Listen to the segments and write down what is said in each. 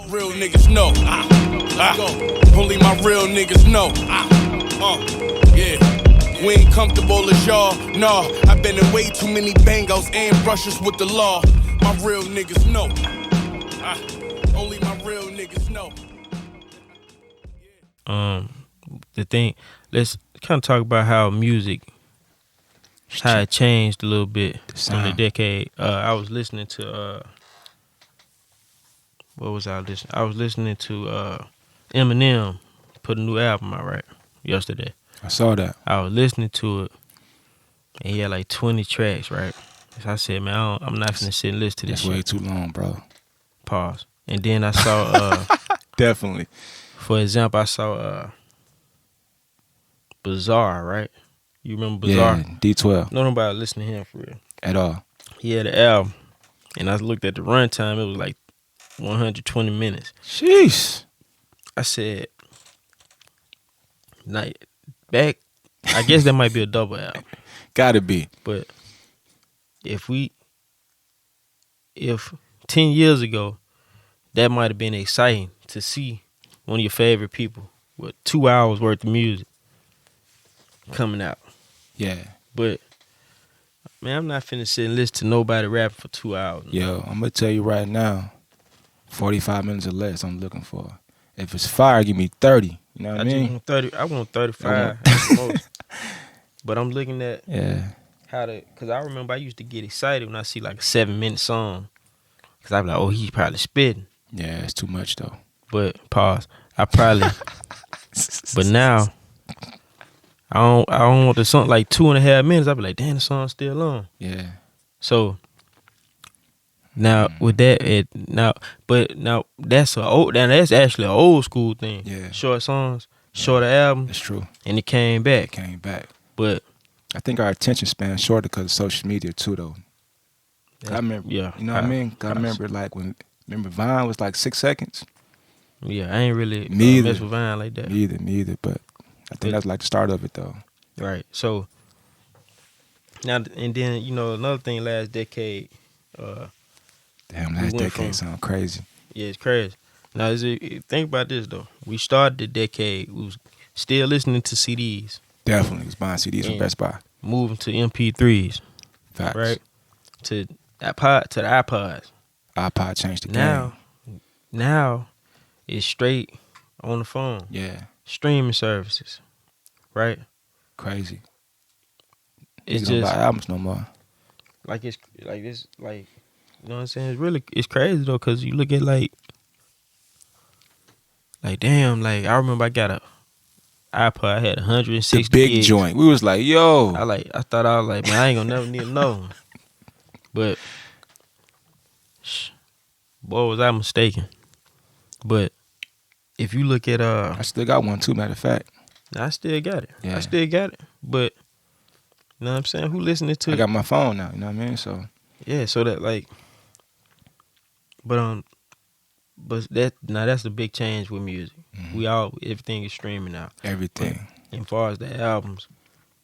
Real niggas know. Only my real niggas know. Yeah. We ain't comfortable as y'all. Nah, I've been in way too many bangos and brushes with the law. My real niggas know. Only my real niggas know. The thing, let's kind of talk about how music, how it changed a little bit from the decade. I was listening to what was I listening? I was listening to Eminem put a new album out right yesterday. I saw that. I was listening to it, and he had like 20 tracks, right? So I said, man, I'm not finna sit and listen to this That's way shit. too long, bro. Pause. And then I saw, Definitely. for example, I saw Bizarre, right? You remember Bizarre? Yeah, D12. No nobody listening to him for real. At all. He had an album, and I looked at the runtime. It was like 120 minutes. Sheesh. I said, like, back, I guess that might be a double album. Gotta be. But if 10 years ago, that might have been exciting to see one of your favorite people with 2 hours worth of music coming out. Yeah. But, man, I'm not finna sit and listen to nobody rapping for 2 hours. Yo, I'm gonna tell you right now, 45 minutes or less I'm looking for. If it's fire, give me 30. You know what I mean? I want 35 at the most. But I'm looking at because I remember I used to get excited when I see like a 7-minute song. Because I be like, oh, he's probably spitting. Yeah, it's too much though. But, pause, I probably, but now, I don't want the song like 2.5 minutes. I be like, damn, the song's still on. Yeah. So, now with that, that's actually an old school thing. Yeah. Short songs, shorter albums. That's true. And it came back. But I think our attention span is shorter because of social media too, though. I remember, you know what I mean? I remember like remember Vine was like 6 seconds. Yeah, I ain't really mess with Vine like that. Me either, but I think that's like the start of it though. Right. So now and then, you know, another thing last decade. Damn, last decade sound crazy. Yeah, it's crazy. Now, think about this though. We started the decade. We was still listening to CDs. Definitely, was buying CDs from Best Buy. Moving to MP3s. Facts. Right. To the iPods. iPod changed the game. Now, it's straight on the phone. Yeah. Streaming services. Right. Crazy. It's just don't buy albums no more. Like it's like this, like, you know what I'm saying? It's crazy though, cause you look at like damn, like I remember I got a iPod. I had 160 the big gigs. joint. We was like, yo. I thought I was like, man, I ain't gonna never need another one. But boy, was I mistaken. But if you look at I still got one too, matter of fact. I still got it. Yeah. I still got it. But you know what I'm saying? Who listening to it? I got my phone now, you know what I mean? So yeah, so that like but that's the big change with music. Mm-hmm. Everything is streaming now. Everything. But as far as the albums,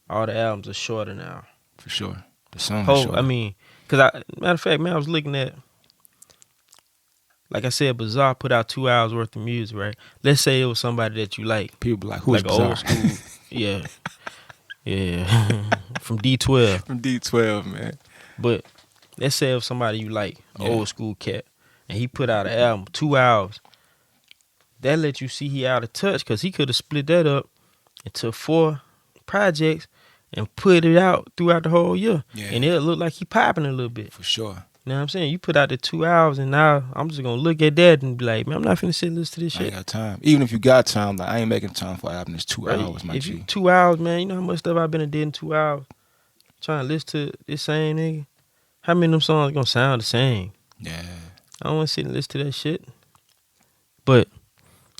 all the albums are shorter now. For sure. The songs are shorter. I mean, matter of fact, man, I was looking at, like I said, Bizarre put out 2 hours worth of music, right? Let's say it was somebody that you like. People be like, who's Bizarre? Old school. Yeah. Yeah. From D12. From D12, man. But let's say it was somebody you like, old school cat, and he put out an album, 2 hours. That let you see he out of touch, because he could have split that up into 4 projects and put it out throughout the whole year. Yeah. And it'll look like he popping a little bit. For sure. You know what I'm saying? You put out the 2 hours, and now I'm just going to look at that and be like, man, I'm not finna sit and listen to this shit. I ain't got time. Even if you got time, like I ain't making time for an album that's 2 hours, my G. 2 hours, man, you know how much stuff I've been did in 2 hours? Trying to listen to this same nigga. How many of them songs gonna sound the same? Yeah. I don't want to sit and listen to that shit. But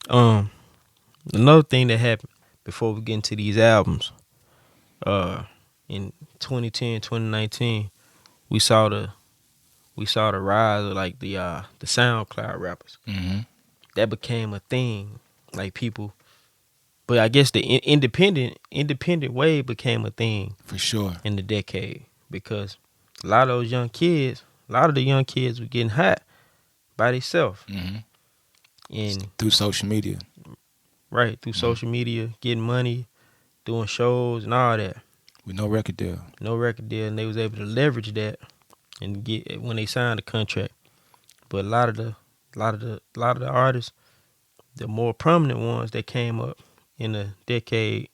another thing that happened before we get into these albums, in 2010, 2019, we saw the rise of like the SoundCloud rappers. Mm-hmm. That became a thing, like people. But I guess the independent wave became a thing for sure in the decade, because a lot of the young kids were getting hot by themselves. Mm-hmm. And through social media. Right, through social media, getting money, doing shows and all that. With no record deal. No record deal, and they was able to leverage that and get when they signed the contract. But a lot of the artists, the more prominent ones that came up in the decade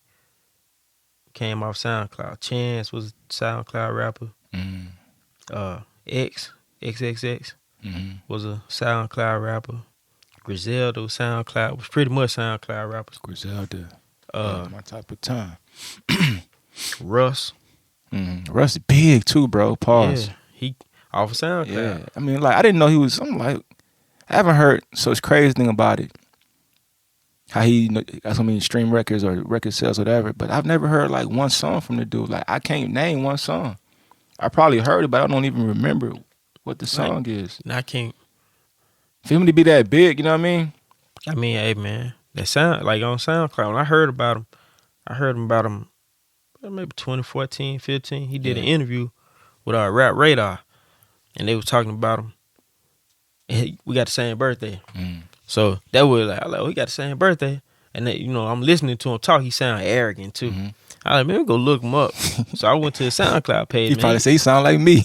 came off SoundCloud. Chance was a SoundCloud rapper. XXX was a SoundCloud rapper. Griselda was SoundCloud, was pretty much SoundCloud rappers. Griselda, my type of time. Russ. Russ is big too, bro. Pause. Yeah, he off of SoundCloud. Yeah, I mean, like I didn't know he was. I'm like, I haven't heard. So it's crazy thing about it, how he got so many stream records or record sales, whatever. But I've never heard like one song from the dude. Like I can't name one song. I probably heard it, but I don't even remember what the song is. I can't. For him to be that big, you know what I mean? I mean, hey man, that sound like on SoundCloud. When I heard about him maybe 2014, 15. He did an interview with our Rap Radar, and they was talking about him. And we got the same birthday, so that was like, we got the same birthday. And then, I'm listening to him talk. He sound arrogant too. I like, man, go look him up. So I went to his SoundCloud page. He probably say he sound like me.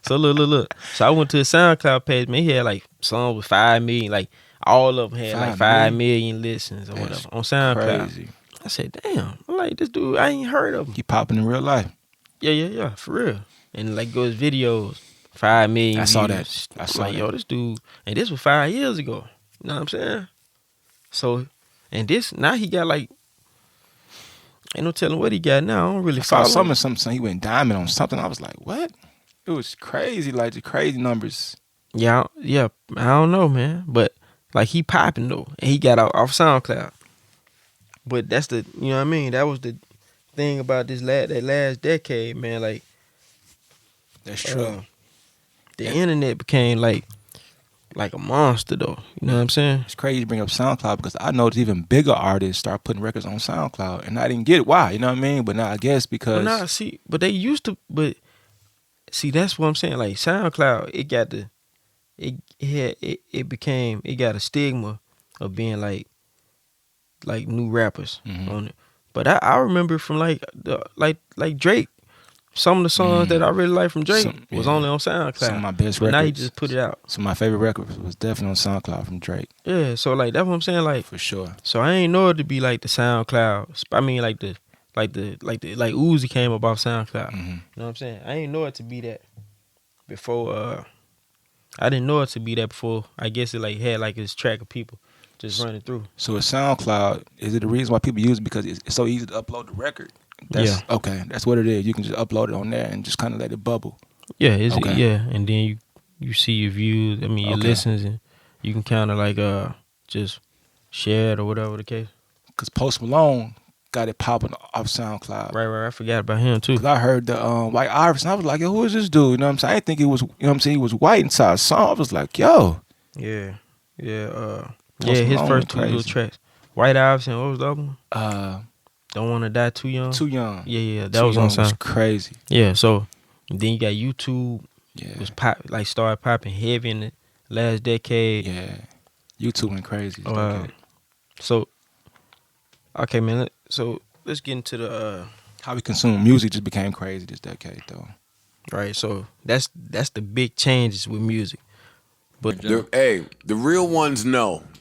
So look. So I went to his SoundCloud page. Man, he had like songs with 5 million. Like all of them had like 5 million listens or whatever on SoundCloud. Crazy. I said, damn, I'm like, this dude, I ain't heard of him. He popping in real life. Yeah, for real. And like go his videos, 5 million. I saw that. Yo, this dude, and this was 5 years ago. You know what I'm saying? So, and this now he got like. Ain't no telling what he got now. I don't really follow. I saw something. He went diamond on something. I was like, what? It was crazy, like the crazy numbers. Yeah. I don't know, man. But like he popping though, and he got off SoundCloud. But that's the, you know what I mean. That was the thing about that last decade, man. Like that's true. The internet became like a monster though. You know what I'm saying? It's crazy you bring up SoundCloud because I know even bigger artists start putting records on SoundCloud, and I didn't get why. You know what I mean? But now I guess because but they used to. But see, that's what I'm saying. Like SoundCloud, it got it got a stigma of being like new rappers on it. But I remember from like Drake. Some of the songs that I really like from Drake was only on SoundCloud. Some of my best records. Now he just put it out. Some of my favorite records was definitely on SoundCloud from Drake. Yeah, so like that's what I'm saying. Like for sure. So I ain't know it to be like the SoundCloud. I mean like Uzi came up off SoundCloud. You know what I'm saying? I ain't know it to be that before. I didn't know it to be that before. I guess it like had like this track of people just running through. So with SoundCloud, is it the reason why people use it because it's so easy to upload the record? Okay, that's what it is. You can just upload it on there and just kind of let it bubble. Yeah, and then you see your views. I mean your listens, and you can kind of like just share it or whatever the case. Cause Post Malone got it popping off SoundCloud. Right. I forgot about him too. Cause I heard the White Iverson. I was like, yo, who is this dude? You know what I'm saying? I didn't think he was. You know what I'm saying? He was white inside a song. I was like, yo. Yeah. His first two little tracks. White Iverson. What was the other one? Don't Want to Die Too Young. Too Young. Yeah. That was on SoundCloud. Was crazy. Yeah. So then you got YouTube. Yeah. Was started popping heavy in the last decade. Yeah. YouTube went crazy. So, okay, man. So let's get into the how we consume music just became crazy this decade, though. Right. So that's the big changes with music. But the real ones know.